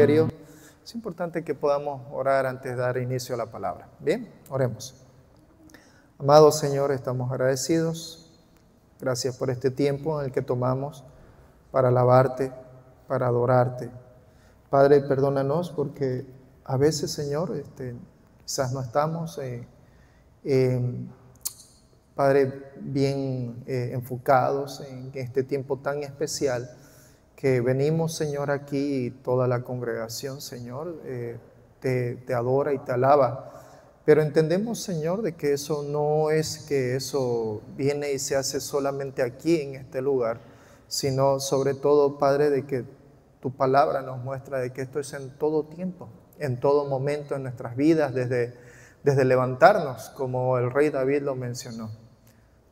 refrigerio, es importante que podamos orar antes de dar inicio a la palabra. Bien, oremos. Amado Señor, estamos agradecidos. Gracias por este tiempo en el que tomamos para alabarte, para adorarte. Padre, perdónanos porque a veces, Señor, quizás no estamos, Padre, bien enfocados en este tiempo tan especial que venimos, Señor, aquí y toda la congregación, Señor, te adora y te alaba. Pero entendemos, Señor, de que eso no es que eso viene y se hace solamente aquí en este lugar, sino sobre todo, Padre, de que tu palabra nos muestra de que esto es en todo tiempo, en todo momento en nuestras vidas, desde levantarnos, como el rey David lo mencionó.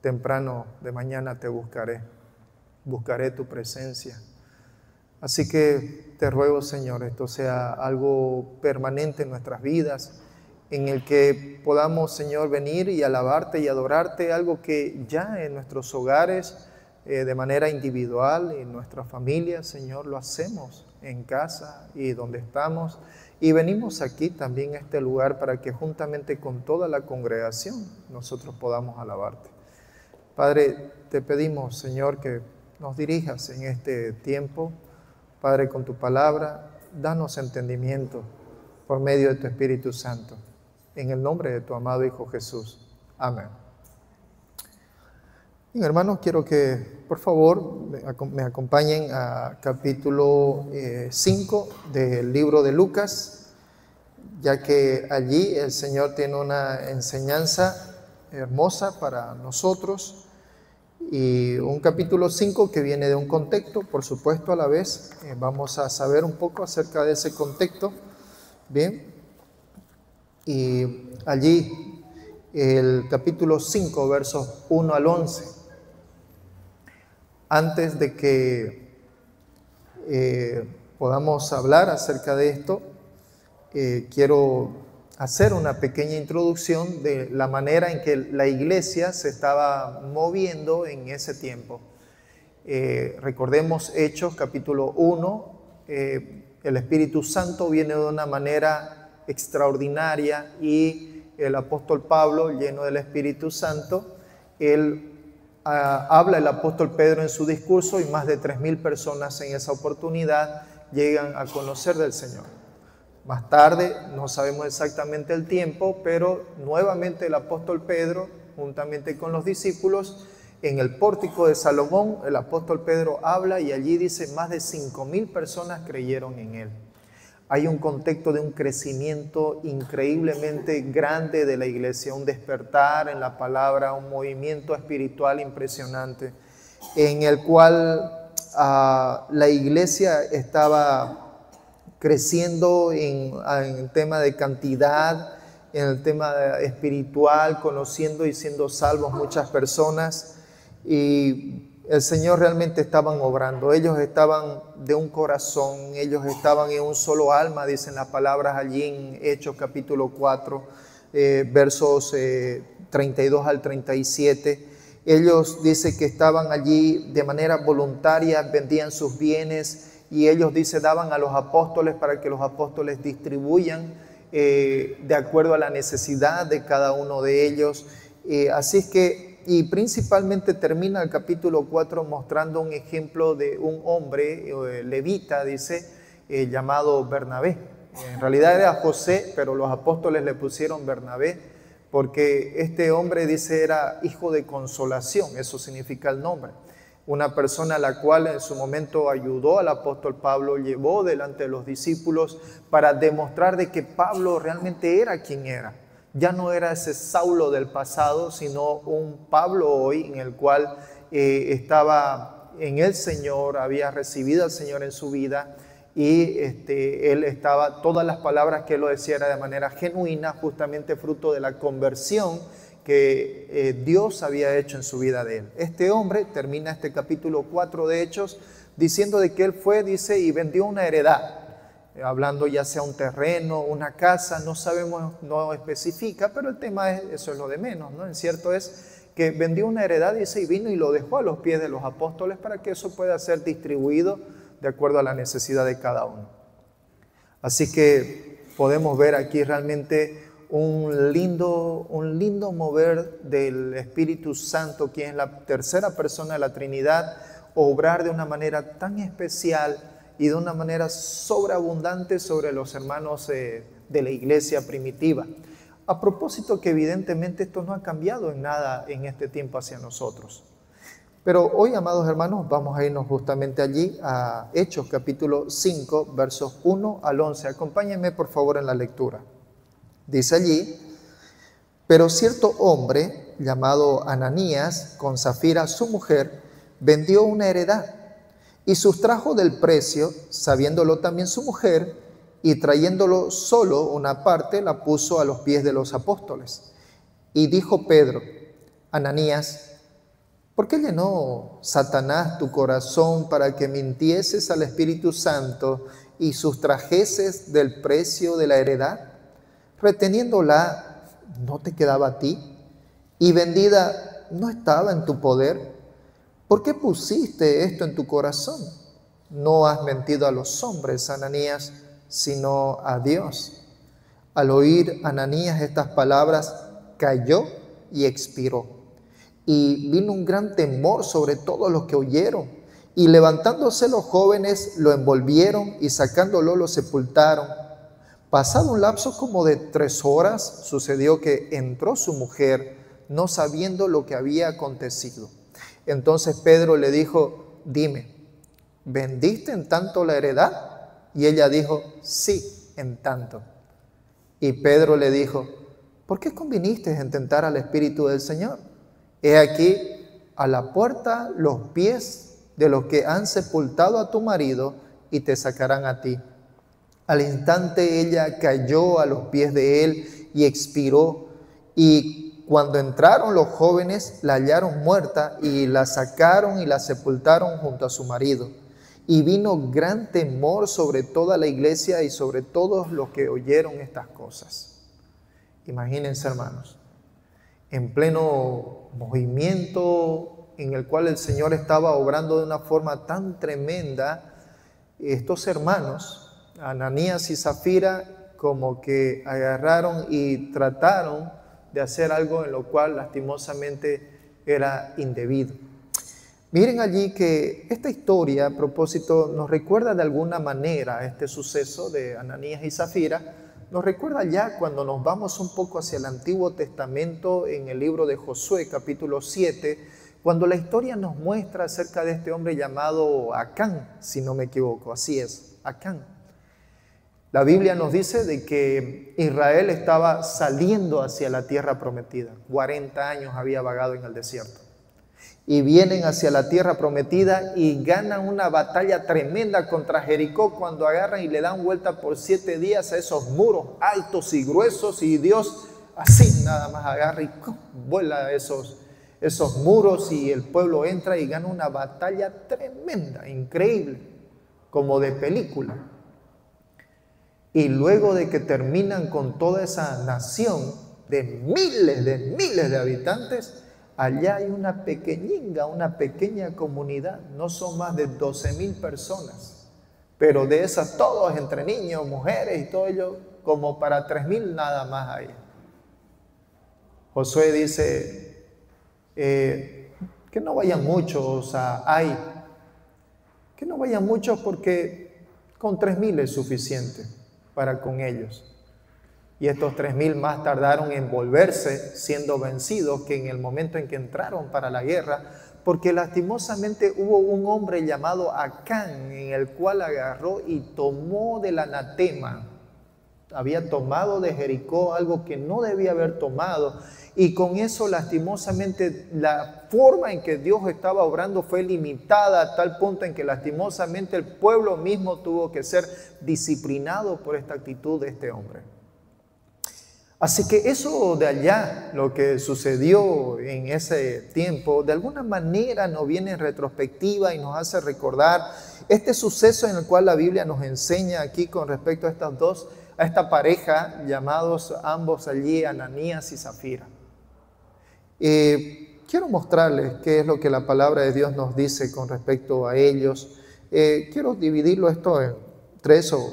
Temprano de mañana te buscaré tu presencia. Así que te ruego, Señor, esto sea algo permanente en nuestras vidas, en el que podamos, Señor, venir y alabarte y adorarte, algo que ya en nuestros hogares, de manera individual, en nuestra familia, Señor, lo hacemos en casa y donde estamos. Y venimos aquí también a este lugar para que juntamente con toda la congregación nosotros podamos alabarte. Padre, te pedimos, Señor, que nos dirijas en este tiempo. Padre, con tu palabra, danos entendimiento por medio de tu Espíritu Santo. En el nombre de tu amado Hijo Jesús. Amén. Bien, hermanos, quiero que, por favor, me acompañen a capítulo 5 del libro de Lucas, ya que allí el Señor tiene una enseñanza hermosa para nosotros, y un capítulo 5 que viene de un contexto, por supuesto, a la vez vamos a saber un poco acerca de ese contexto. Bien, y allí el capítulo 5, versos 1 al 11. Antes de que podamos hablar acerca de esto, quiero hacer una pequeña introducción de la manera en que la iglesia se estaba moviendo en ese tiempo. Recordemos Hechos capítulo 1, el Espíritu Santo viene de una manera extraordinaria y el apóstol Pablo, lleno del Espíritu Santo, habla el apóstol Pedro en su discurso y más de 3,000 personas en esa oportunidad llegan a conocer del Señor. Más tarde, no sabemos exactamente el tiempo, pero nuevamente el apóstol Pedro, juntamente con los discípulos, en el pórtico de Salomón, el apóstol Pedro habla y allí dice más de 5,000 personas creyeron en él. Hay un contexto de un crecimiento increíblemente grande de la iglesia, un despertar en la palabra, un movimiento espiritual impresionante, en el cual la iglesia estaba creciendo en el tema de cantidad, en el tema espiritual, conociendo y siendo salvos muchas personas, y el Señor realmente estaban obrando. Ellos estaban de un corazón, ellos estaban en un solo alma, dicen las palabras allí en Hechos capítulo 4, versos 32 al 37. Ellos dicen que estaban allí de manera voluntaria, vendían sus bienes y ellos, dice, daban a los apóstoles para que los apóstoles distribuyan de acuerdo a la necesidad de cada uno de ellos. Así es que, y principalmente termina el capítulo 4 mostrando un ejemplo de un hombre levita, dice, llamado Bernabé. En realidad era José, pero los apóstoles le pusieron Bernabé porque este hombre, dice, era hijo de consolación, eso significa el nombre. Una persona a la cual en su momento ayudó al apóstol Pablo, llevó delante de los discípulos para demostrar de que Pablo realmente era quien era. Ya no era ese Saulo del pasado, sino un Pablo hoy en el cual estaba en el Señor, había recibido al Señor en su vida y él estaba, todas las palabras que él lo decía era de manera genuina, justamente fruto de la conversión que Dios había hecho en su vida de él. Este hombre termina este capítulo 4 de Hechos diciendo de que él fue, dice, y vendió una heredad, hablando ya sea un terreno, una casa, no sabemos, no especifica, pero el tema es, eso es lo de menos, ¿no? En cierto es que vendió una heredad, dice, y vino y lo dejó a los pies de los apóstoles para que eso pueda ser distribuido de acuerdo a la necesidad de cada uno. Así que podemos ver aquí realmente un lindo mover del Espíritu Santo, quien es la tercera persona de la Trinidad, obrar de una manera tan especial y de una manera sobreabundante sobre los hermanos de la iglesia primitiva. A propósito que evidentemente esto no ha cambiado en nada en este tiempo hacia nosotros. Pero hoy, amados hermanos, vamos a irnos justamente allí a Hechos capítulo 5, versos 1 al 11. Acompáñenme por favor en la lectura. Dice allí: pero cierto hombre llamado Ananías, con Safira su mujer, vendió una heredad y sustrajo del precio, sabiéndolo también su mujer, y trayéndolo solo una parte, la puso a los pies de los apóstoles. Y dijo Pedro: Ananías, ¿por qué llenó Satanás tu corazón para que mintieses al Espíritu Santo y sustrajeses del precio de la heredad? Reteniéndola, ¿no te quedaba a ti? Y vendida, ¿no estaba en tu poder? ¿Por qué pusiste esto en tu corazón? No has mentido a los hombres, Ananías, sino a Dios. Al oír Ananías estas palabras, cayó y expiró. Y vino un gran temor sobre todos los que oyeron. Y levantándose los jóvenes, lo envolvieron y sacándolo lo sepultaron. Pasado un lapso como de 3 horas, sucedió que entró su mujer, no sabiendo lo que había acontecido. Entonces Pedro le dijo: dime, ¿vendiste en tanto la heredad? Y ella dijo: sí, en tanto. Y Pedro le dijo: ¿por qué conviniste en tentar al Espíritu del Señor? He aquí a la puerta los pies de los que han sepultado a tu marido y te sacarán a ti. Al instante ella cayó a los pies de él y expiró. Y cuando entraron los jóvenes, la hallaron muerta y la sacaron y la sepultaron junto a su marido. Y vino gran temor sobre toda la iglesia y sobre todos los que oyeron estas cosas. Imagínense, hermanos, en pleno movimiento en el cual el Señor estaba obrando de una forma tan tremenda, estos hermanos, Ananías y Safira, como que agarraron y trataron de hacer algo en lo cual lastimosamente era indebido. Miren allí que esta historia, a propósito, nos recuerda de alguna manera este suceso de Ananías y Safira. Nos recuerda ya cuando nos vamos un poco hacia el Antiguo Testamento, en el libro de Josué, capítulo 7, cuando la historia nos muestra acerca de este hombre llamado Acán, si no me equivoco, así es, Acán. La Biblia nos dice de que Israel estaba saliendo hacia la tierra prometida. 40 años había vagado en el desierto. Y vienen hacia la tierra prometida y ganan una batalla tremenda contra Jericó, cuando agarran y le dan vuelta por 7 días a esos muros altos y gruesos, y Dios así nada más agarra y vuela esos muros, y el pueblo entra y gana una batalla tremenda, increíble, como de película. Y luego de que terminan con toda esa nación de miles de habitantes, allá hay una pequeña comunidad, no son más de 12,000 personas, pero de esas todos entre niños, mujeres y todo ello, como para 3,000 nada más hay. Josué dice que no vayan muchos, que no vayan muchos porque con 3,000 es suficiente para con ellos. Y estos 3,000 más tardaron en volverse, siendo vencidos, que en el momento en que entraron para la guerra, porque lastimosamente hubo un hombre llamado Acán, en el cual agarró y tomó del anatema. Había tomado de Jericó algo que no debía haber tomado, y con eso lastimosamente la forma en que Dios estaba obrando fue limitada, a tal punto en que lastimosamente el pueblo mismo tuvo que ser disciplinado por esta actitud de este hombre. Así que eso de allá, lo que sucedió en ese tiempo, de alguna manera nos viene en retrospectiva y nos hace recordar este suceso en el cual la Biblia nos enseña aquí con respecto a esta pareja, llamados ambos allí Ananías y Safira. Quiero mostrarles qué es lo que la palabra de Dios nos dice con respecto a ellos. Quiero dividirlo esto en 3 o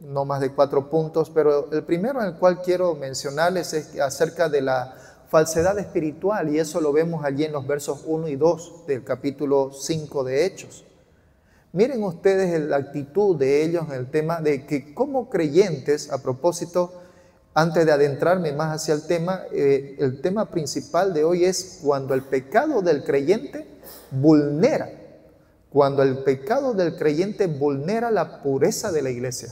no más de 4 puntos, pero el primero en el cual quiero mencionarles es acerca de la falsedad espiritual, y eso lo vemos allí en los versos 1 y 2 del capítulo 5 de Hechos. Miren ustedes la actitud de ellos en el tema de que como creyentes, a propósito, antes de adentrarme más hacia el tema principal de hoy es cuando el pecado del creyente vulnera la pureza de la iglesia.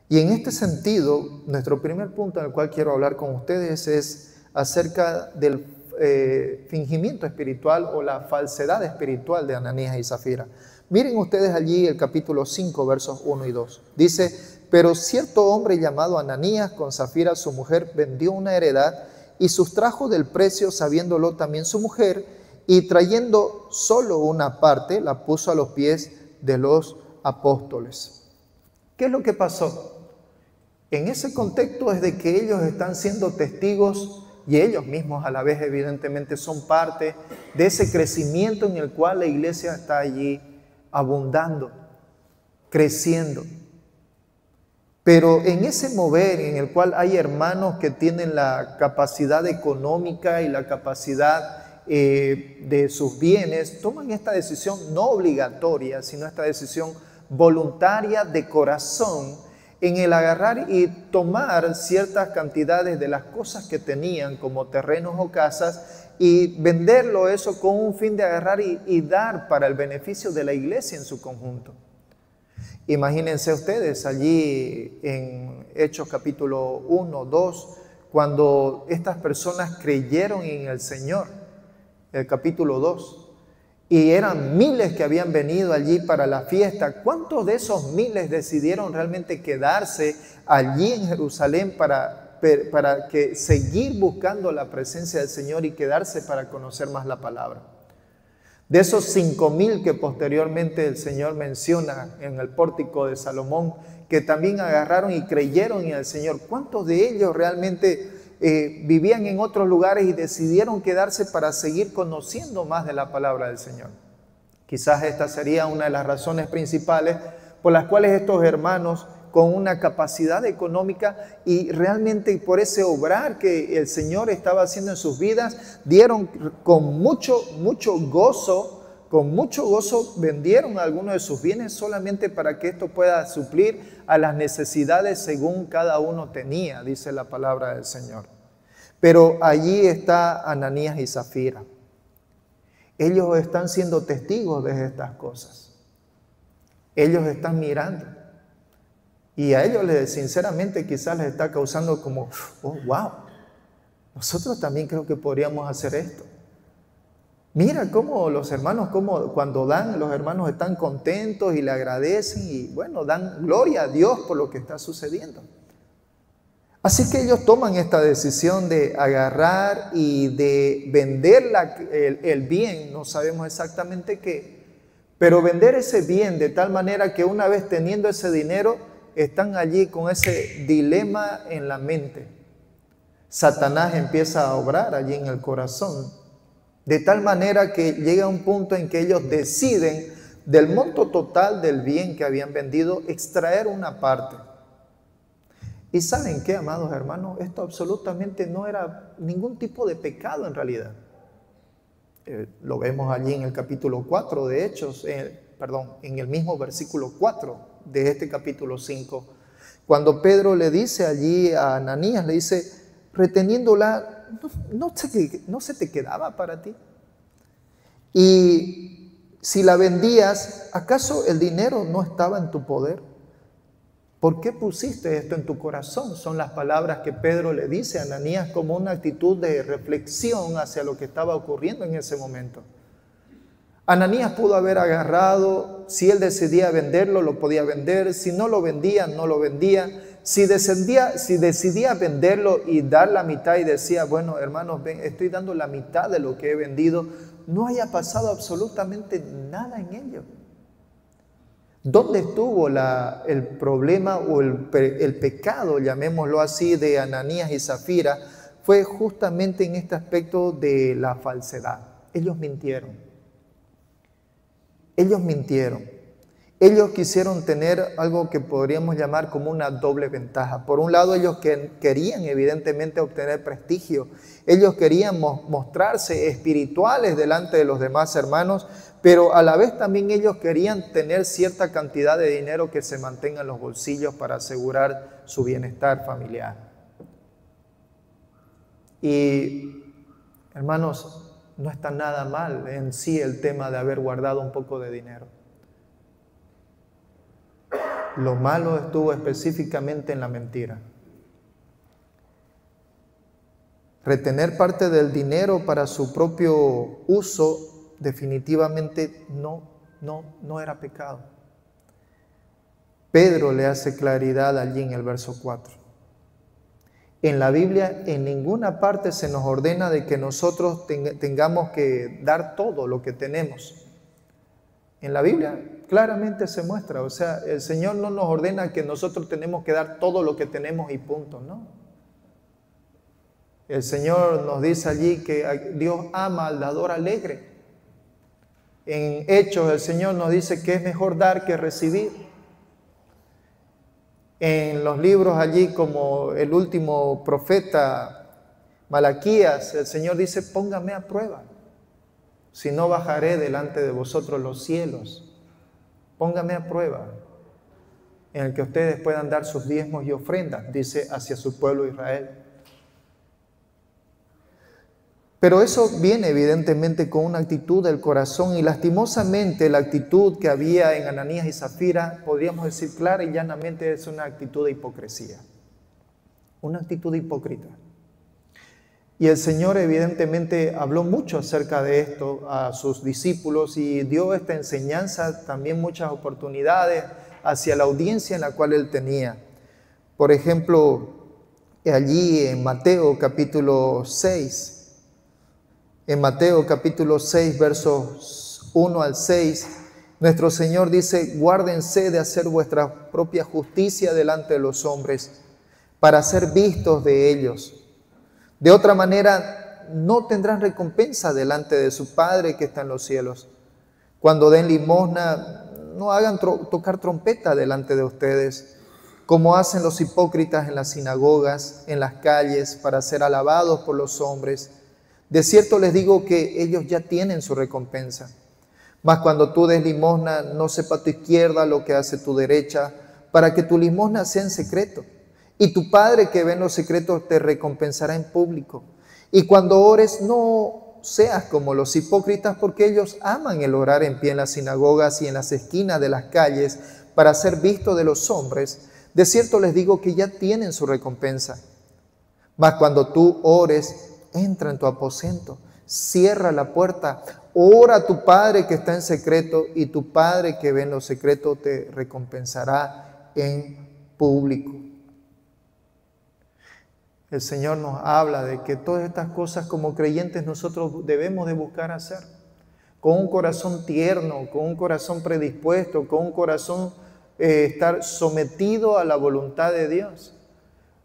Y en este sentido, nuestro primer punto en el cual quiero hablar con ustedes es acerca del fingimiento espiritual o la falsedad espiritual de Ananías y Zafira. Miren ustedes allí el capítulo 5, versos 1 y 2. Dice: pero cierto hombre llamado Ananías, con Zafira su mujer, vendió una heredad y sustrajo del precio, sabiéndolo también su mujer, y trayendo solo una parte, la puso a los pies de los apóstoles. ¿Qué es lo que pasó? En ese contexto es de que ellos están siendo testigos y ellos mismos a la vez evidentemente son parte de ese crecimiento en el cual la iglesia está allí abundando, creciendo. Pero en ese mover en el cual hay hermanos que tienen la capacidad económica y la capacidad de sus bienes, toman esta decisión no obligatoria, sino esta decisión voluntaria de corazón en el agarrar y tomar ciertas cantidades de las cosas que tenían como terrenos o casas y venderlo eso con un fin de agarrar y dar para el beneficio de la iglesia en su conjunto. Imagínense ustedes allí en Hechos capítulo 1, 2, cuando estas personas creyeron en el Señor, el capítulo 2, y eran miles que habían venido allí para la fiesta. ¿Cuántos de esos miles decidieron realmente quedarse allí en Jerusalén para que seguir buscando la presencia del Señor y quedarse para conocer más la palabra? De esos 5,000 que posteriormente el Señor menciona en el pórtico de Salomón, que también agarraron y creyeron en el Señor, ¿cuántos de ellos realmente vivían en otros lugares y decidieron quedarse para seguir conociendo más de la palabra del Señor? Quizás esta sería una de las razones principales por las cuales estos hermanos, con una capacidad económica y realmente por ese obrar que el Señor estaba haciendo en sus vidas, dieron con mucho gozo, vendieron algunos de sus bienes solamente para que esto pueda suplir a las necesidades según cada uno tenía, dice la palabra del Señor. Pero allí está Ananías y Zafira. Ellos están siendo testigos de estas cosas. Ellos están mirando. Y a ellos sinceramente quizás les está causando como, oh, wow, nosotros también creo que podríamos hacer esto. Mira cómo los hermanos, cuando dan, los hermanos están contentos y le agradecen y bueno, dan gloria a Dios por lo que está sucediendo. Así que ellos toman esta decisión de agarrar y de vender el bien, no sabemos exactamente qué, pero vender ese bien de tal manera que una vez teniendo ese dinero, están allí con ese dilema en la mente. Satanás empieza a obrar allí en el corazón, de tal manera que llega un punto en que ellos deciden del monto total del bien que habían vendido, extraer una parte. Y ¿saben qué, amados hermanos? Esto absolutamente no era ningún tipo de pecado en realidad. Lo vemos allí en el capítulo 4 de Hechos, en el mismo versículo 4 de este capítulo 5, cuando Pedro le dice allí a Ananías, le dice, reteniéndola, no se te quedaba para ti. Y si la vendías, ¿acaso el dinero no estaba en tu poder? ¿Por qué pusiste esto en tu corazón? Son las palabras que Pedro le dice a Ananías como una actitud de reflexión hacia lo que estaba ocurriendo en ese momento. Ananías pudo haber agarrado, si él decidía venderlo, lo podía vender, si no lo vendía, no lo vendía. Si decidía venderlo y dar la mitad y decía, bueno, hermanos, ven, estoy dando la mitad de lo que he vendido, no haya pasado absolutamente nada en ello. ¿Dónde estuvo el problema o el pecado, llamémoslo así, de Ananías y Zafira? Fue justamente en este aspecto de la falsedad. Ellos mintieron. ellos quisieron tener algo que podríamos llamar como una doble ventaja. Por un lado, ellos querían evidentemente obtener prestigio. Ellos querían mostrarse espirituales delante de los demás hermanos, pero a la vez también ellos querían tener cierta cantidad de dinero que se mantenga en los bolsillos para asegurar su bienestar familiar. Y, hermanos, no está nada mal en sí el tema de haber guardado un poco de dinero. Lo malo estuvo específicamente en la mentira. Retener parte del dinero para su propio uso definitivamente no era pecado. Pedro le hace claridad allí en el verso 4. En la Biblia en ninguna parte se nos ordena de que nosotros tengamos que dar todo lo que tenemos. En la Biblia claramente se muestra, o sea, el Señor no nos ordena que nosotros tenemos que dar todo lo que tenemos y punto, ¿no? El Señor nos dice allí que Dios ama al dador alegre. En Hechos el Señor nos dice que es mejor dar que recibir. En los libros allí como el último profeta Malaquías, el Señor dice, póngame a prueba, si no bajaré delante de vosotros los cielos. Póngame a prueba, en el que ustedes puedan dar sus diezmos y ofrendas, dice hacia su pueblo Israel. Pero eso viene evidentemente con una actitud del corazón, y lastimosamente la actitud que había en Ananías y Zafira, podríamos decir clara y llanamente, es una actitud de hipocresía, una actitud hipócrita. Y el Señor evidentemente habló mucho acerca de esto a sus discípulos y dio esta enseñanza, también muchas oportunidades hacia la audiencia en la cual Él tenía. Por ejemplo, allí en Mateo capítulo 6, versos 1 al 6, nuestro Señor dice, guárdense de hacer vuestra propia justicia delante de los hombres, para ser vistos de ellos. De otra manera, no tendrán recompensa delante de su Padre que está en los cielos. Cuando den limosna, no hagan tocar trompeta delante de ustedes, como hacen los hipócritas en las sinagogas, en las calles, para ser alabados por los hombres. De cierto les digo que ellos ya tienen su recompensa. Mas cuando tú des limosna, no sepa tu izquierda lo que hace tu derecha, para que tu limosna sea en secreto. Y tu Padre que ve en los secretos te recompensará en público. Y cuando ores, no seas como los hipócritas, porque ellos aman el orar en pie en las sinagogas y en las esquinas de las calles para ser vistos de los hombres. De cierto les digo que ya tienen su recompensa. Mas cuando tú ores, entra en tu aposento, cierra la puerta, ora a tu Padre que está en secreto, y tu Padre que ve en lo secreto te recompensará en público. El Señor nos habla de que todas estas cosas como creyentes nosotros debemos de buscar hacer, con un corazón tierno, con un corazón predispuesto, con un corazón estar sometido a la voluntad de Dios.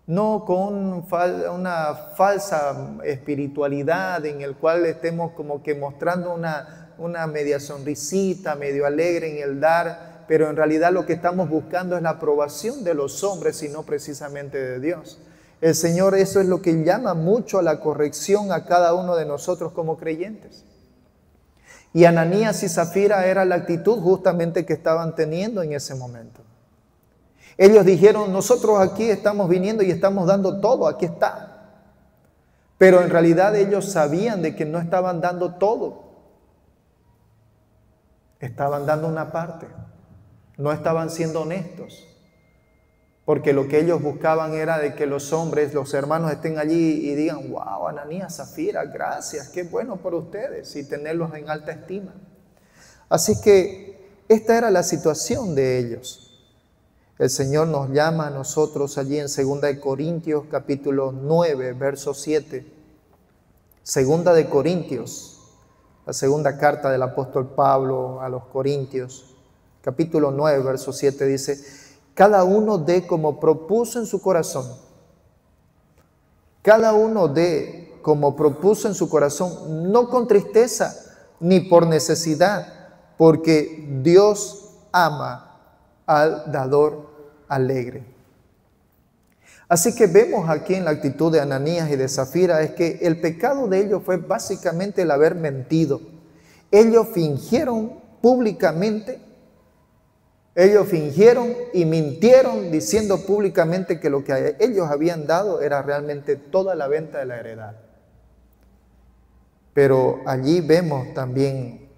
No con una falsa espiritualidad en el cual estemos como que mostrando una media sonrisita, medio alegre en el dar, pero en realidad lo que estamos buscando es la aprobación de los hombres y no precisamente de Dios. El Señor, eso es lo que llama mucho a la corrección a cada uno de nosotros como creyentes. Y Ananías y Zafira era la actitud justamente que estaban teniendo en ese momento. Ellos dijeron, nosotros aquí estamos viniendo y estamos dando todo, aquí está. Pero en realidad ellos sabían de que no estaban dando todo. Estaban dando una parte. No estaban siendo honestos. Porque lo que ellos buscaban era de que los hombres, los hermanos estén allí y digan, wow, Ananías, Zafira, gracias, qué bueno por ustedes, y tenerlos en alta estima. Así que esta era la situación de ellos. El Señor nos llama a nosotros allí en 2 Corintios capítulo 9, verso 7. 2 Corintios, la segunda carta del apóstol Pablo a los Corintios, capítulo 9, verso 7 dice, cada uno dé como propuso en su corazón. Cada uno dé como propuso en su corazón, no con tristeza ni por necesidad, porque Dios ama al dador alegre. Así que vemos aquí en la actitud de Ananías y de Zafira es que el pecado de ellos fue básicamente el haber mentido. Ellos fingieron públicamente, ellos fingieron y mintieron diciendo públicamente que lo que ellos habían dado era realmente toda la venta de la heredad. Pero allí vemos también,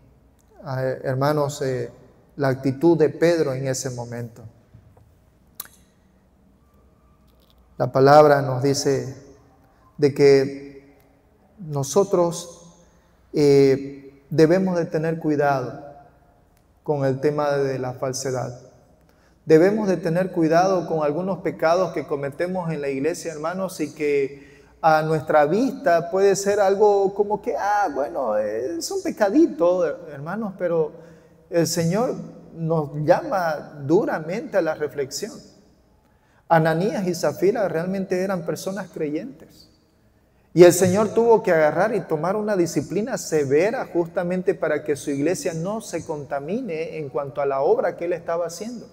hermanos, la actitud de Pedro en ese momento. La palabra nos dice de que nosotros debemos de tener cuidado con el tema de la falsedad. Debemos de tener cuidado con algunos pecados que cometemos en la iglesia, hermanos, y que a nuestra vista puede ser algo como que, bueno, es un pecadito, hermanos, pero el Señor nos llama duramente a la reflexión. Ananías y Zafira realmente eran personas creyentes. Y el Señor tuvo que agarrar y tomar una disciplina severa justamente para que su iglesia no se contamine en cuanto a la obra que Él estaba haciendo.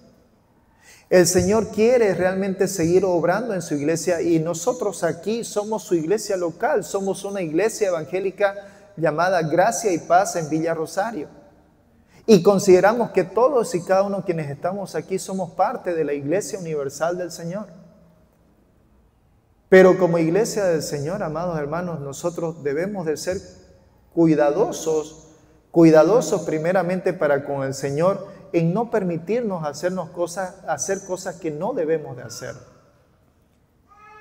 El Señor quiere realmente seguir obrando en su iglesia y nosotros aquí somos su iglesia local, somos una iglesia evangélica llamada Gracia y Paz en Villa Rosario. Y consideramos que todos y cada uno quienes estamos aquí somos parte de la iglesia universal del Señor. Pero como iglesia del Señor, amados hermanos, nosotros debemos de ser cuidadosos primeramente para con el Señor en no permitirnos hacer cosas que no debemos de hacer.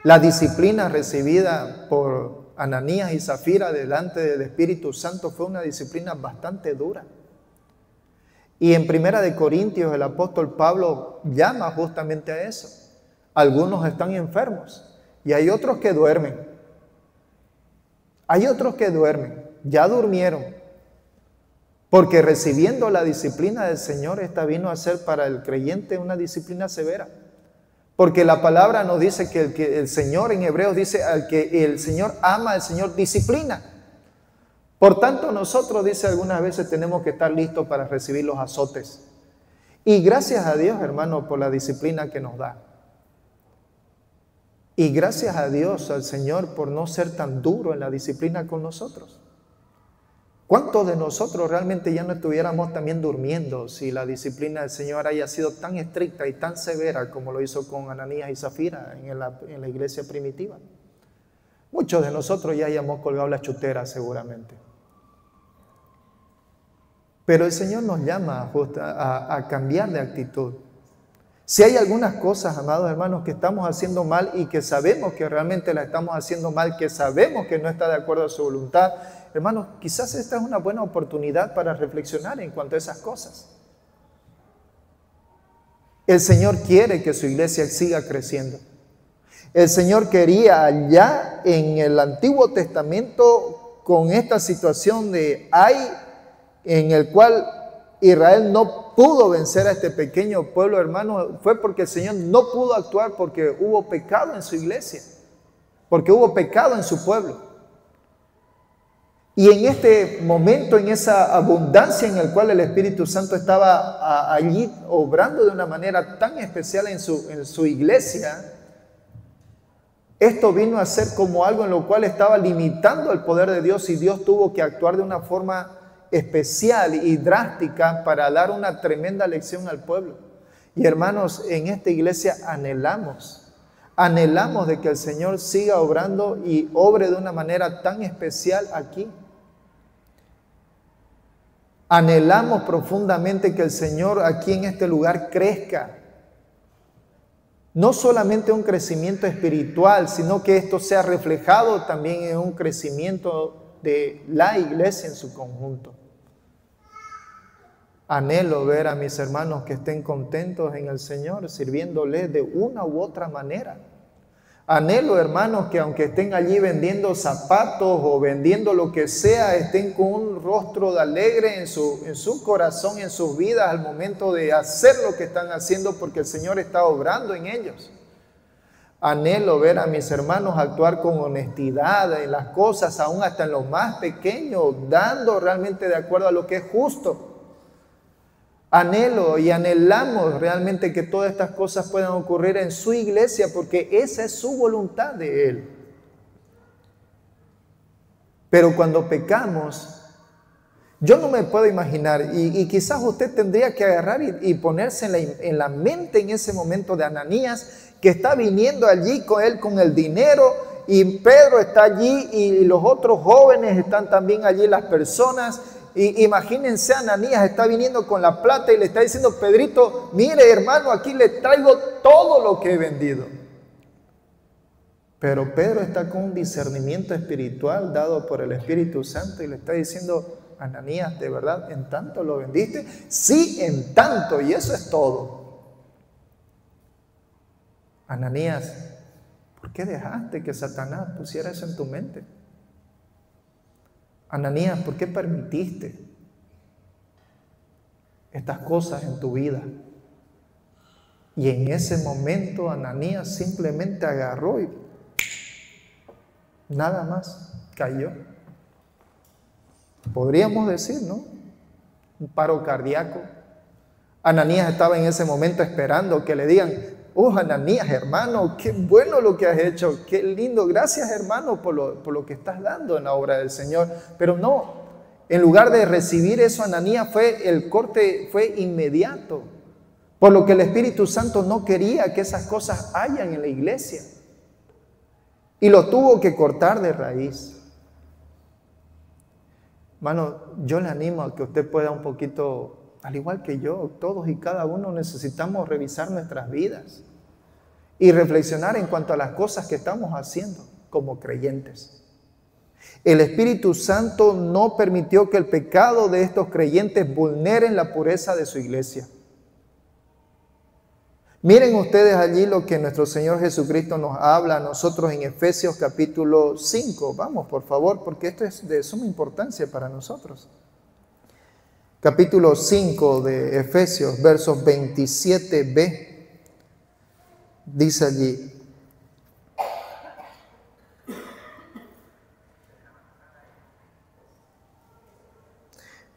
La disciplina recibida por Ananías y Zafira delante del Espíritu Santo fue una disciplina bastante dura. Y en 1 Corintios el apóstol Pablo llama justamente a eso. Algunos están enfermos y hay otros que duermen. Ya durmieron. Porque recibiendo la disciplina del Señor, esta vino a ser para el creyente una disciplina severa. Porque la palabra nos dice que el Señor en Hebreos dice al que el Señor ama, el Señor disciplina. Por tanto, nosotros, dice, algunas veces tenemos que estar listos para recibir los azotes. Y gracias a Dios, hermano, por la disciplina que nos da. Y gracias a Dios, al Señor, por no ser tan duro en la disciplina con nosotros. ¿Cuántos de nosotros realmente ya no estuviéramos también durmiendo si la disciplina del Señor haya sido tan estricta y tan severa como lo hizo con Ananías y Zafira en la iglesia primitiva? Muchos de nosotros ya hayamos colgado la chutera seguramente. Pero el Señor nos llama a cambiar de actitud. Si hay algunas cosas, amados hermanos, que estamos haciendo mal y que sabemos que realmente la estamos haciendo mal, que sabemos que no está de acuerdo a su voluntad, hermanos, quizás esta es una buena oportunidad para reflexionar en cuanto a esas cosas. El Señor quiere que su iglesia siga creciendo. El Señor quería allá en el Antiguo Testamento con esta situación de Ai, en el cual Israel no pudo vencer a este pequeño pueblo, hermano, fue porque el Señor no pudo actuar porque hubo pecado en su iglesia, porque hubo pecado en su pueblo. Y en este momento, en esa abundancia en el cual el Espíritu Santo estaba allí obrando de una manera tan especial en su iglesia, esto vino a ser como algo en lo cual estaba limitando el poder de Dios y Dios tuvo que actuar de una forma especial y drástica para dar una tremenda lección al pueblo. Y hermanos, en esta iglesia anhelamos de que el Señor siga obrando y obre de una manera tan especial aquí. Anhelamos profundamente que el Señor aquí en este lugar crezca. No solamente un crecimiento espiritual, sino que esto sea reflejado también en un crecimiento de la iglesia en su conjunto. Anhelo ver a mis hermanos que estén contentos en el Señor, sirviéndole de una u otra manera. Anhelo, hermanos, que aunque estén allí vendiendo zapatos o vendiendo lo que sea, estén con un rostro de alegre en su corazón, en sus vidas, al momento de hacer lo que están haciendo, porque el Señor está obrando en ellos. Anhelo ver a mis hermanos actuar con honestidad en las cosas, aún hasta en lo más pequeño, dando realmente de acuerdo a lo que es justo. Anhelo y anhelamos realmente que todas estas cosas puedan ocurrir en su iglesia, porque esa es su voluntad de Él. Pero cuando pecamos, yo no me puedo imaginar, y quizás usted tendría que agarrar y ponerse en la mente en ese momento de Ananías, que está viniendo allí con él con el dinero, y Pedro está allí y los otros jóvenes están también allí, las personas. Y imagínense, Ananías está viniendo con la plata y le está diciendo: Pedrito, mire hermano, aquí le traigo todo lo que he vendido. Pero Pedro está con un discernimiento espiritual dado por el Espíritu Santo y le está diciendo: Ananías, ¿de verdad en tanto lo vendiste? Sí, en tanto, y eso es todo. Ananías, ¿por qué dejaste que Satanás pusiera eso en tu mente? Ananías, ¿por qué permitiste estas cosas en tu vida? Y en ese momento Ananías simplemente agarró y nada más cayó. Podríamos decir, ¿no? Un paro cardíaco. Ananías estaba en ese momento esperando que le digan: oh, Ananías, hermano, qué bueno lo que has hecho, qué lindo, gracias hermano por lo que estás dando en la obra del Señor. Pero no, en lugar de recibir eso, Ananías el corte fue inmediato, por lo que el Espíritu Santo no quería que esas cosas hayan en la iglesia, y lo tuvo que cortar de raíz. Hermano, yo le animo a que usted pueda un poquito, al igual que yo, todos y cada uno necesitamos revisar nuestras vidas y reflexionar en cuanto a las cosas que estamos haciendo como creyentes. El Espíritu Santo no permitió que el pecado de estos creyentes vulneren la pureza de su iglesia. Miren ustedes allí lo que nuestro Señor Jesucristo nos habla a nosotros en Efesios capítulo 5. Vamos, por favor, porque esto es de suma importancia para nosotros. Capítulo 5 de Efesios, versos 27b. Dice allí: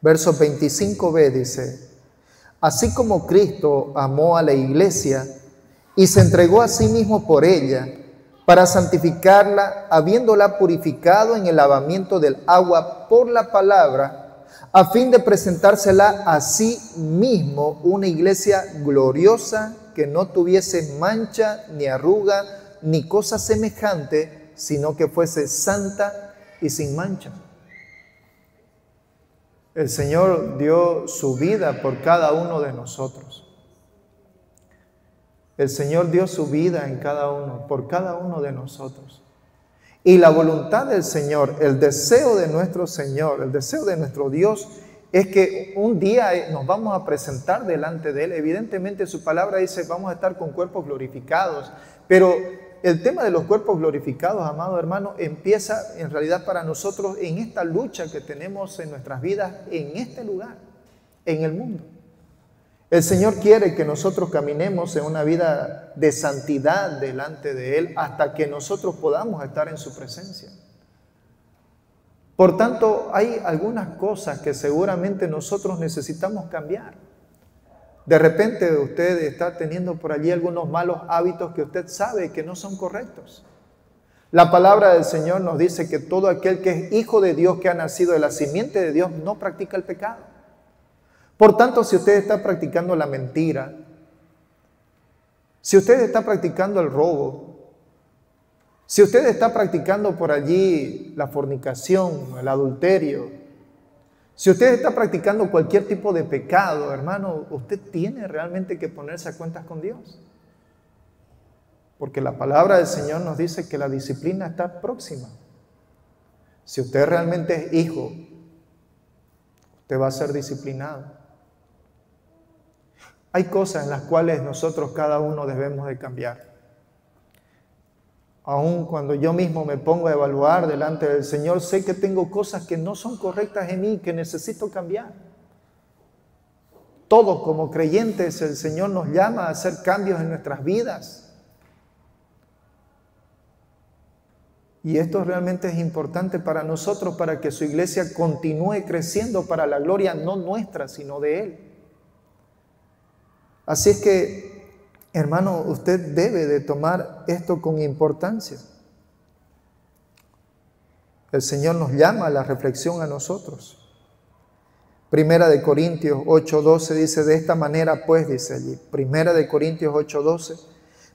verso 25b dice: así como Cristo amó a la iglesia y se entregó a sí mismo por ella, para santificarla, habiéndola purificado en el lavamiento del agua por la palabra, a fin de presentársela a sí mismo una iglesia gloriosa, que no tuviese mancha, ni arruga, ni cosa semejante, sino que fuese santa y sin mancha. El Señor dio su vida por cada uno de nosotros. El Señor dio su vida en cada uno, por cada uno de nosotros. Y la voluntad del Señor, el deseo de nuestro Señor, el deseo de nuestro Dios, es que un día nos vamos a presentar delante de Él. Evidentemente su palabra dice: vamos a estar con cuerpos glorificados. Pero el tema de los cuerpos glorificados, amado hermano, empieza en realidad para nosotros en esta lucha que tenemos en nuestras vidas, en este lugar, en el mundo. El Señor quiere que nosotros caminemos en una vida de santidad delante de Él hasta que nosotros podamos estar en su presencia. Por tanto, hay algunas cosas que seguramente nosotros necesitamos cambiar. De repente usted está teniendo por allí algunos malos hábitos que usted sabe que no son correctos. La palabra del Señor nos dice que todo aquel que es hijo de Dios, que ha nacido de la simiente de Dios, no practica el pecado. Por tanto, si usted está practicando la mentira, si usted está practicando el robo, si usted está practicando por allí la fornicación, el adulterio, si usted está practicando cualquier tipo de pecado, hermano, usted tiene realmente que ponerse a cuentas con Dios. Porque la palabra del Señor nos dice que la disciplina está próxima. Si usted realmente es hijo, usted va a ser disciplinado. Hay cosas en las cuales nosotros cada uno debemos de cambiar. Aun cuando yo mismo me pongo a evaluar delante del Señor, sé que tengo cosas que no son correctas en mí, que necesito cambiar. Todos como creyentes, el Señor nos llama a hacer cambios en nuestras vidas. Y esto realmente es importante para nosotros, para que su iglesia continúe creciendo para la gloria no nuestra, sino de Él. Así es que, hermano, usted debe de tomar esto con importancia. El Señor nos llama a la reflexión a nosotros. Primera de Corintios 8:12 dice, de esta manera pues, dice allí, Primera de Corintios 8:12,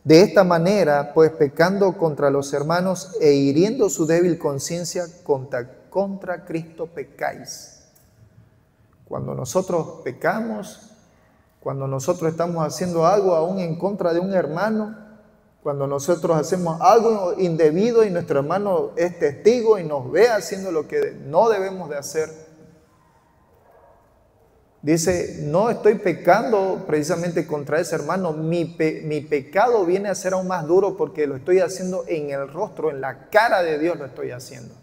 de esta manera pues, pecando contra los hermanos e hiriendo su débil conciencia, contra Cristo pecáis. Cuando nosotros pecamos, cuando nosotros estamos haciendo algo aún en contra de un hermano, cuando nosotros hacemos algo indebido y nuestro hermano es testigo y nos ve haciendo lo que no debemos de hacer, dice, no estoy pecando precisamente contra ese hermano, mi pecado viene a ser aún más duro porque lo estoy haciendo en el rostro, en la cara de Dios lo estoy haciendo.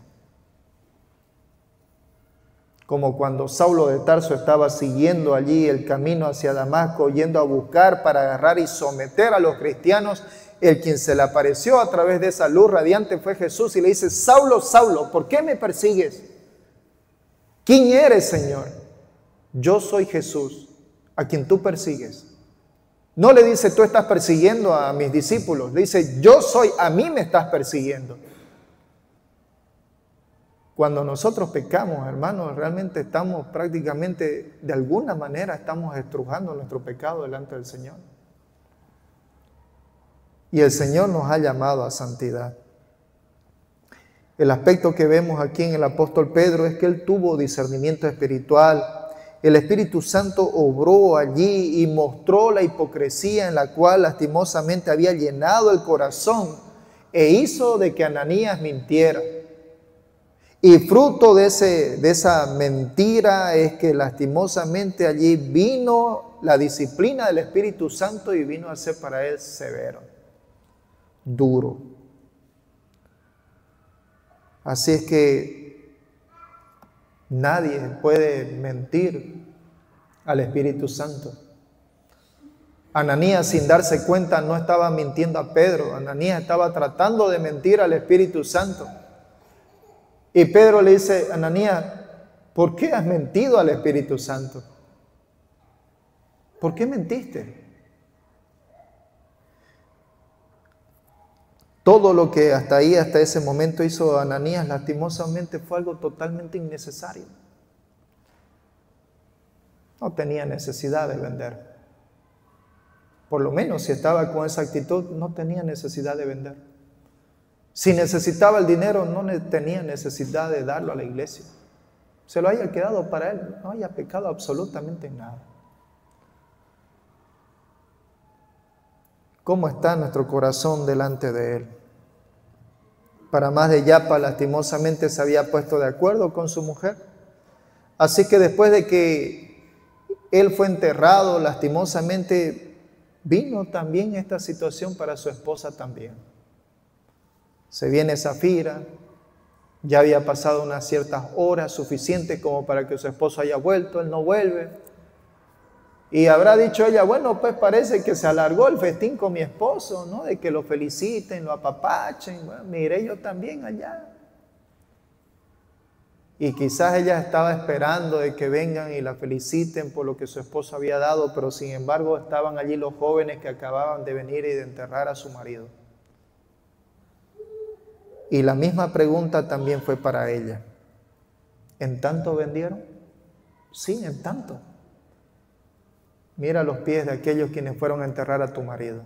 Como cuando Saulo de Tarso estaba siguiendo allí el camino hacia Damasco, yendo a buscar para agarrar y someter a los cristianos, el quien se le apareció a través de esa luz radiante fue Jesús y le dice, Saulo, Saulo, ¿por qué me persigues? ¿Quién eres, Señor? Yo soy Jesús, a quien tú persigues. No le dice, tú estás persiguiendo a mis discípulos. Le dice, yo soy, a mí me estás persiguiendo. Cuando nosotros pecamos, hermanos, realmente estamos prácticamente, de alguna manera, estamos estrujando nuestro pecado delante del Señor. Y el Señor nos ha llamado a santidad. El aspecto que vemos aquí en el apóstol Pedro es que él tuvo discernimiento espiritual. El Espíritu Santo obró allí y mostró la hipocresía en la cual lastimosamente había llenado el corazón e hizo de que Ananías mintiera. Y fruto de esa mentira es que lastimosamente allí vino la disciplina del Espíritu Santo y vino a ser para él severo, duro. Así es que nadie puede mentir al Espíritu Santo. Ananías, sin darse cuenta, no estaba mintiendo a Pedro. Ananías estaba tratando de mentir al Espíritu Santo. Y Pedro le dice, Ananías, ¿por qué has mentido al Espíritu Santo? ¿Por qué mentiste? Todo lo que hasta ese momento hizo Ananías, lastimosamente, fue algo totalmente innecesario. No tenía necesidad de vender. Por lo menos si estaba con esa actitud, no tenía necesidad de vender. Si necesitaba el dinero, no tenía necesidad de darlo a la iglesia. Se lo haya quedado para él, no haya pecado absolutamente en nada. ¿Cómo está nuestro corazón delante de él? Para más de Yapa, lastimosamente se había puesto de acuerdo con su mujer. Así que después de que él fue enterrado, lastimosamente vino también esta situación para su esposa también. Se viene Zafira, ya había pasado unas ciertas horas suficientes como para que su esposo haya vuelto, él no vuelve. Y habrá dicho ella, bueno, pues parece que se alargó el festín con mi esposo, ¿no? De que lo feliciten, lo apapachen, bueno, me iré yo también allá. Y quizás ella estaba esperando de que vengan y la feliciten por lo que su esposo había dado, pero sin embargo estaban allí los jóvenes que acababan de venir y de enterrar a su marido. Y la misma pregunta también fue para ella. ¿En tanto vendieron? Sí, en tanto. Mira los pies de aquellos quienes fueron a enterrar a tu marido.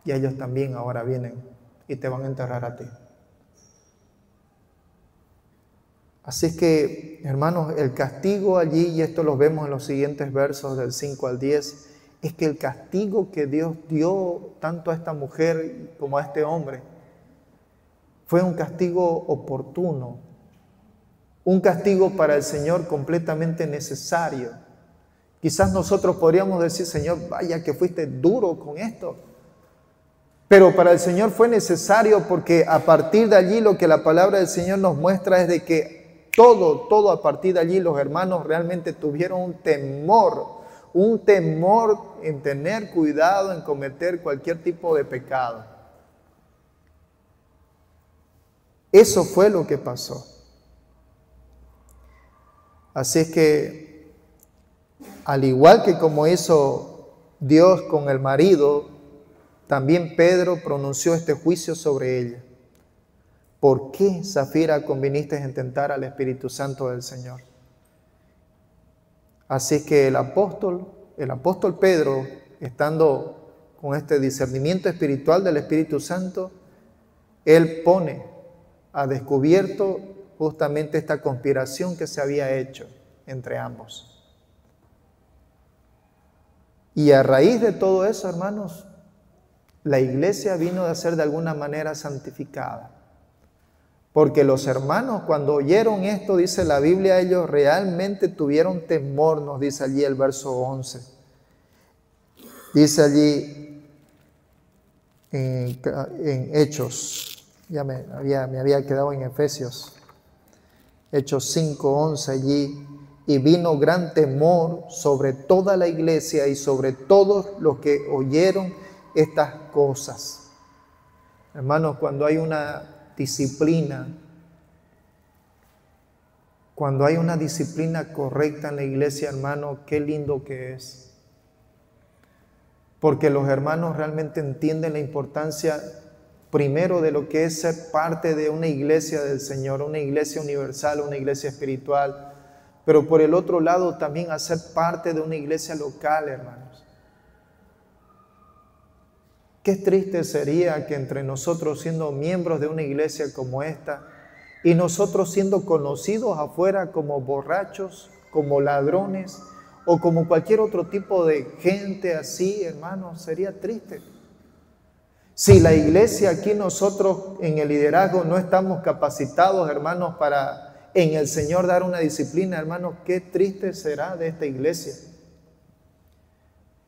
Y ellos también ahora vienen y te van a enterrar a ti. Así es que, hermanos, el castigo allí, y esto lo vemos en los siguientes versos del 5 al 10, es que el castigo que Dios dio tanto a esta mujer como a este hombre fue un castigo oportuno, un castigo para el Señor completamente necesario. Quizás nosotros podríamos decir, Señor, vaya que fuiste duro con esto. Pero para el Señor fue necesario porque a partir de allí lo que la palabra del Señor nos muestra es de que todo a partir de allí los hermanos realmente tuvieron un temor en tener cuidado en cometer cualquier tipo de pecado. Eso fue lo que pasó. Así es que, al igual que como hizo Dios con el marido, también Pedro pronunció este juicio sobre ella. ¿Por qué, Zafira, conviniste en tentar al Espíritu Santo del Señor? Así que el apóstol Pedro, estando con este discernimiento espiritual del Espíritu Santo, él pone a descubierto justamente esta conspiración que se había hecho entre ambos. Y a raíz de todo eso, hermanos, la iglesia vino a ser de alguna manera santificada. Porque los hermanos, cuando oyeron esto, dice la Biblia, ellos realmente tuvieron temor, nos dice allí el verso 11. Dice allí en Hechos, ya me había quedado en Efesios, Hechos 5:11 allí, y vino gran temor sobre toda la iglesia y sobre todos los que oyeron estas cosas. Hermanos, cuando hay una disciplina, cuando hay una disciplina correcta en la iglesia, hermano, qué lindo que es. Porque los hermanos realmente entienden la importancia, primero, de lo que es ser parte de una iglesia del Señor, una iglesia universal, una iglesia espiritual, pero por el otro lado también a ser parte de una iglesia local, hermanos. Qué triste sería que entre nosotros, siendo miembros de una iglesia como esta, y nosotros siendo conocidos afuera como borrachos, como ladrones, o como cualquier otro tipo de gente así, hermanos, sería triste. Si la iglesia aquí nosotros en el liderazgo no estamos capacitados, hermanos, para en el Señor dar una disciplina, hermanos, qué triste será de esta iglesia.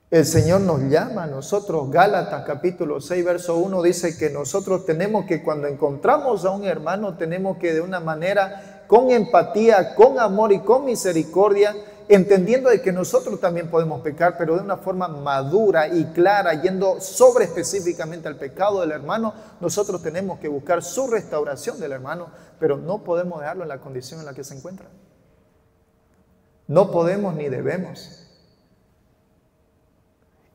El Señor nos llama a nosotros, Gálatas capítulo 6, verso 1, dice que nosotros tenemos que, cuando encontramos a un hermano, tenemos que de una manera, con empatía, con amor y con misericordia, entendiendo de que nosotros también podemos pecar, pero de una forma madura y clara, yendo sobre específicamente al pecado del hermano, nosotros tenemos que buscar su restauración del hermano, pero no podemos dejarlo en la condición en la que se encuentra. No podemos ni debemos.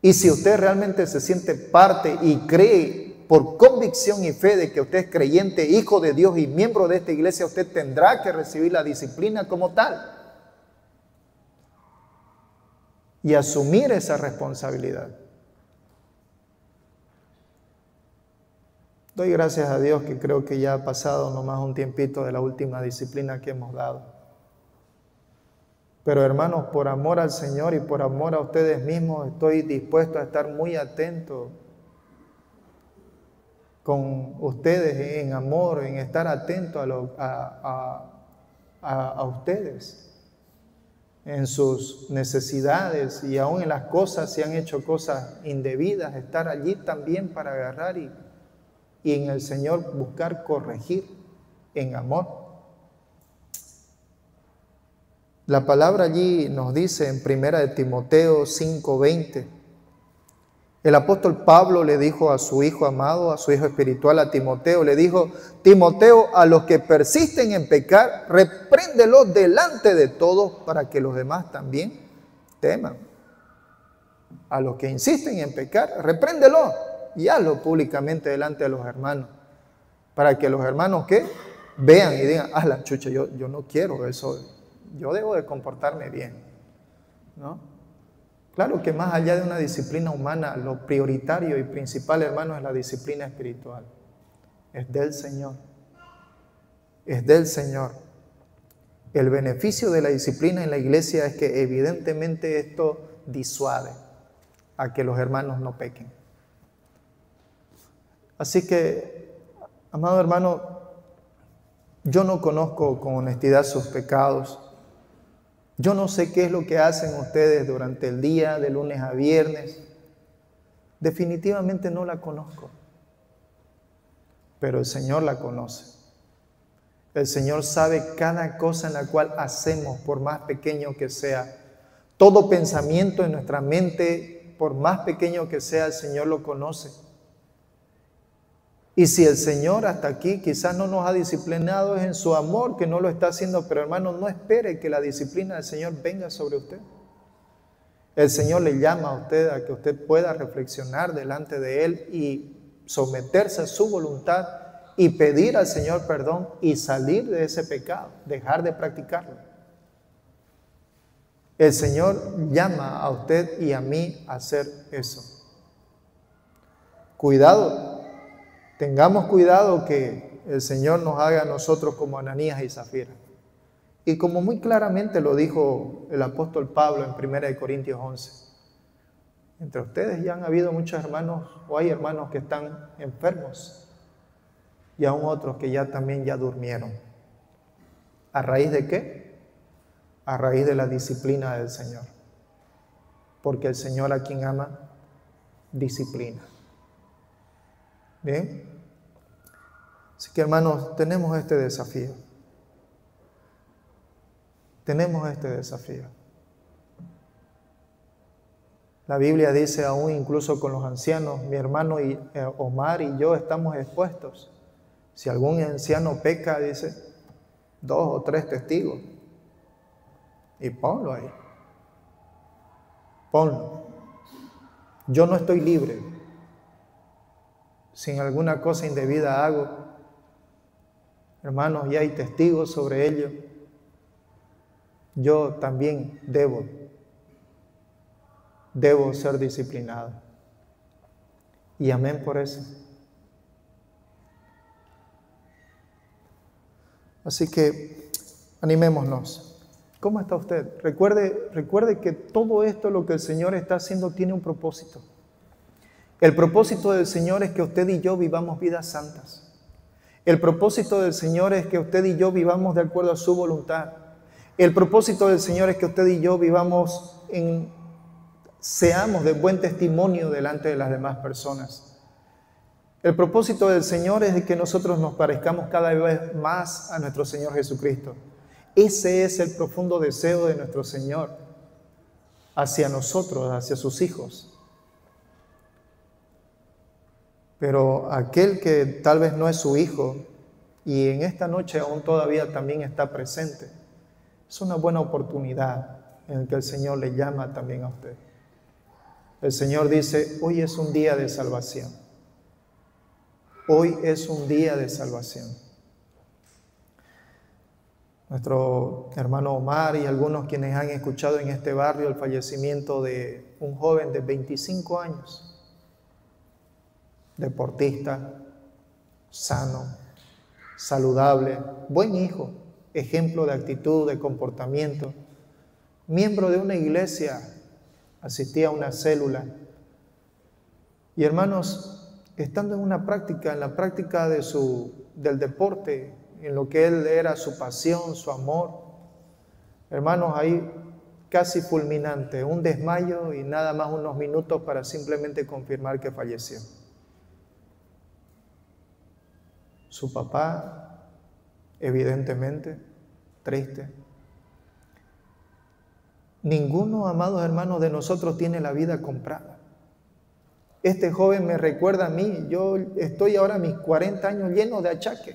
Y si usted realmente se siente parte y cree por convicción y fe de que usted es creyente, hijo de Dios y miembro de esta iglesia, usted tendrá que recibir la disciplina como tal y asumir esa responsabilidad. Doy gracias a Dios que creo que ya ha pasado nomás un tiempito de la última disciplina que hemos dado. Pero hermanos, por amor al Señor y por amor a ustedes mismos, estoy dispuesto a estar muy atento con ustedes en amor, en estar atento a ustedes, en sus necesidades y aún en las cosas, si han hecho cosas indebidas, estar allí también para agarrar y en el Señor buscar corregir en amor. La palabra allí nos dice en 1 Timoteo 5:20, el apóstol Pablo le dijo a su hijo amado, a su hijo espiritual, a Timoteo, le dijo: Timoteo, a los que persisten en pecar, repréndelos delante de todos para que los demás también teman. A los que insisten en pecar, repréndelos y hazlo públicamente delante de los hermanos, para que los hermanos ¿qué? Vean y digan: ah, la chucha, yo no quiero eso. Yo debo de comportarme bien, ¿no? Claro que más allá de una disciplina humana, lo prioritario y principal, hermanos, es la disciplina espiritual. Es del Señor. Es del Señor. El beneficio de la disciplina en la iglesia es que evidentemente esto disuade a que los hermanos no pequen. Así que, amado hermano, yo no conozco con honestidad sus pecados. Yo no sé qué es lo que hacen ustedes durante el día, de lunes a viernes. Definitivamente no la conozco. Pero el Señor la conoce. El Señor sabe cada cosa en la cual hacemos, por más pequeño que sea. Todo pensamiento en nuestra mente, por más pequeño que sea, el Señor lo conoce. Y si el Señor hasta aquí quizás no nos ha disciplinado, es en su amor que no lo está haciendo, pero hermano, no espere que la disciplina del Señor venga sobre usted. El Señor le llama a usted a que usted pueda reflexionar delante de Él y someterse a su voluntad y pedir al Señor perdón y salir de ese pecado, dejar de practicarlo. El Señor llama a usted y a mí a hacer eso. Cuidado, tengamos cuidado que el Señor nos haga a nosotros como Ananías y Zafira. Y como muy claramente lo dijo el apóstol Pablo en 1 Corintios 11, entre ustedes ya han habido muchos hermanos, o hay hermanos que están enfermos, y aún otros que ya también ya durmieron. ¿A raíz de qué? A raíz de la disciplina del Señor. Porque el Señor a quien ama, disciplina. ¿Bien? Así que hermanos, tenemos este desafío. Tenemos este desafío. La Biblia dice aún incluso con los ancianos, mi hermano Omar y yo estamos expuestos. Si algún anciano peca, dice, 2 o 3 testigos. Y ponlo ahí. Ponlo. Yo no estoy libre. Si en alguna cosa indebida hago, hermanos, ya hay testigos sobre ello. Yo también debo ser disciplinado. Y amén por eso. Así que animémonos. ¿Cómo está usted? Recuerde que todo esto, lo que el Señor está haciendo, tiene un propósito. El propósito del Señor es que usted y yo vivamos vidas santas. El propósito del Señor es que usted y yo vivamos de acuerdo a su voluntad. El propósito del Señor es que usted y yo seamos de buen testimonio delante de las demás personas. El propósito del Señor es de que nosotros nos parezcamos cada vez más a nuestro Señor Jesucristo. Ese es el profundo deseo de nuestro Señor hacia nosotros, hacia sus hijos. Pero aquel que tal vez no es su hijo y en esta noche aún todavía también está presente, es una buena oportunidad en la que el Señor le llama también a usted. El Señor dice, hoy es un día de salvación. Hoy es un día de salvación. Nuestro hermano Omar y algunos quienes han escuchado en este barrio el fallecimiento de un joven de 25 años, deportista, sano, saludable, buen hijo, ejemplo de actitud, de comportamiento, miembro de una iglesia, asistía a una célula. Y hermanos, estando en la práctica del deporte, en lo que él era su pasión, su amor, hermanos, ahí casi fulminante, un desmayo y nada más unos minutos para simplemente confirmar que falleció. Su papá, evidentemente, triste. Ninguno, amados hermanos, de nosotros tiene la vida comprada. Este joven me recuerda a mí. Yo estoy ahora a mis 40 años lleno de achaque.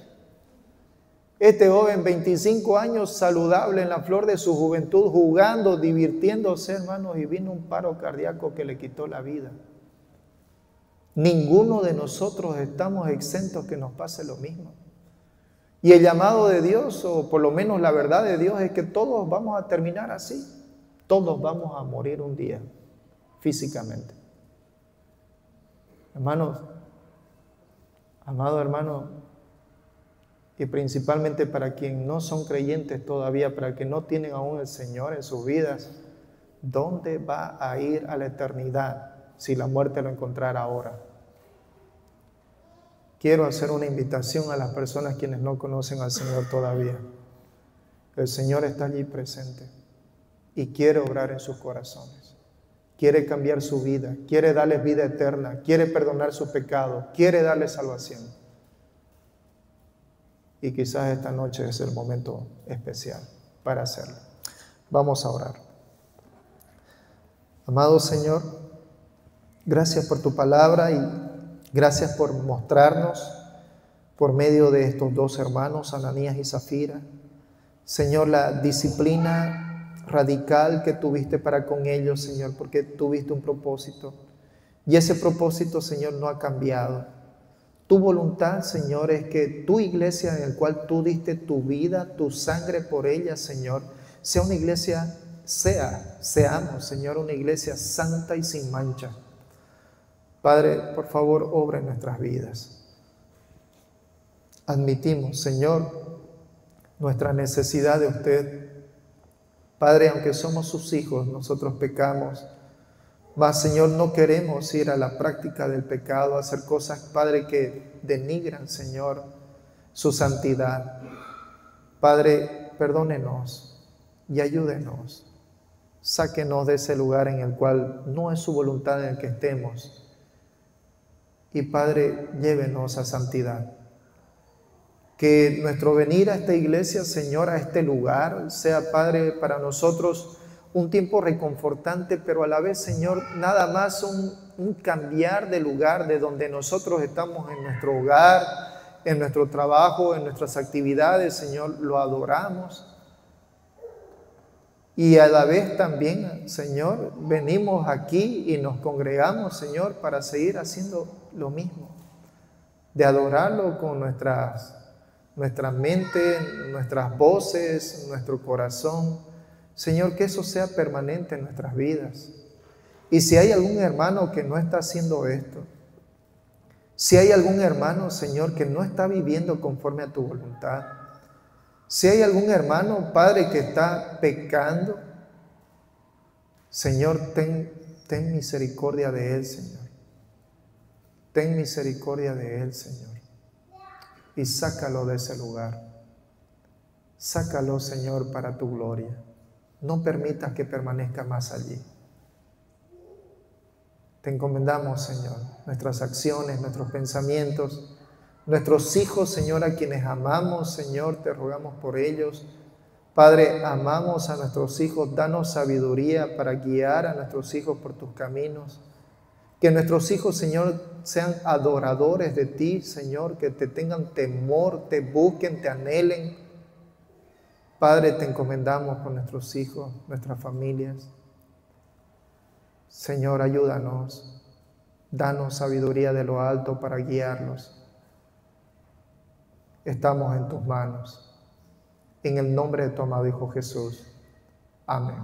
Este joven, 25 años, saludable en la flor de su juventud, jugando, divirtiéndose, hermanos, y vino un paro cardíaco que le quitó la vida. Ninguno de nosotros estamos exentos que nos pase lo mismo. Y el llamado de Dios, o por lo menos la verdad de Dios, es que todos vamos a terminar así. Todos vamos a morir un día, físicamente. Hermanos, amado hermano, y principalmente para quienes no son creyentes todavía, para que no tienen aún el Señor en sus vidas, ¿dónde va a ir a la eternidad si la muerte lo encontrara ahora? Quiero hacer una invitación a las personas quienes no conocen al Señor todavía. El Señor está allí presente y quiere obrar en sus corazones. Quiere cambiar su vida, quiere darles vida eterna, quiere perdonar sus pecados, quiere darles salvación. Y quizás esta noche es el momento especial para hacerlo. Vamos a orar. Amado Señor, gracias por tu palabra y gracias por mostrarnos por medio de estos dos hermanos, Ananías y Zafira, Señor, la disciplina radical que tuviste para con ellos, Señor, porque tuviste un propósito. Y ese propósito, Señor, no ha cambiado. Tu voluntad, Señor, es que tu iglesia en la cual tú diste tu vida, tu sangre por ella, Señor, sea una iglesia, seamos, Señor, una iglesia santa y sin mancha. Padre, por favor, obra en nuestras vidas. Admitimos, Señor, nuestra necesidad de usted. Padre, aunque somos sus hijos, nosotros pecamos. Mas, Señor, no queremos ir a la práctica del pecado, hacer cosas, Padre, que denigran, Señor, su santidad. Padre, perdónenos y ayúdenos. Sáquenos de ese lugar en el cual no es su voluntad en el que estemos. Y Padre, llévenos a santidad. Que nuestro venir a esta iglesia, Señor, a este lugar, sea, Padre, para nosotros un tiempo reconfortante, pero a la vez, Señor, nada más un cambiar de lugar de donde nosotros estamos en nuestro hogar, en nuestro trabajo, en nuestras actividades, Señor, lo adoramos. Y a la vez también, Señor, venimos aquí y nos congregamos, Señor, para seguir haciendo lo mismo, de adorarlo con nuestra mente, nuestras voces, nuestro corazón. Señor, que eso sea permanente en nuestras vidas. Y si hay algún hermano que no está haciendo esto, si hay algún hermano, Señor, que no está viviendo conforme a tu voluntad, si hay algún hermano, Padre, que está pecando, Señor, ten misericordia de él, Señor. Ten misericordia de él, Señor. Y sácalo de ese lugar. Sácalo, Señor, para tu gloria. No permitas que permanezca más allí. Te encomendamos, Señor, nuestras acciones, nuestros pensamientos, nuestros hijos, Señor, a quienes amamos, Señor, te rogamos por ellos. Padre, amamos a nuestros hijos, danos sabiduría para guiar a nuestros hijos por tus caminos. Que nuestros hijos, Señor, sean adoradores de ti, Señor, que te tengan temor, te busquen, te anhelen. Padre, te encomendamos por nuestros hijos, nuestras familias. Señor, ayúdanos, danos sabiduría de lo alto para guiarlos. Estamos en tus manos. En el nombre de tu amado Hijo Jesús. Amén.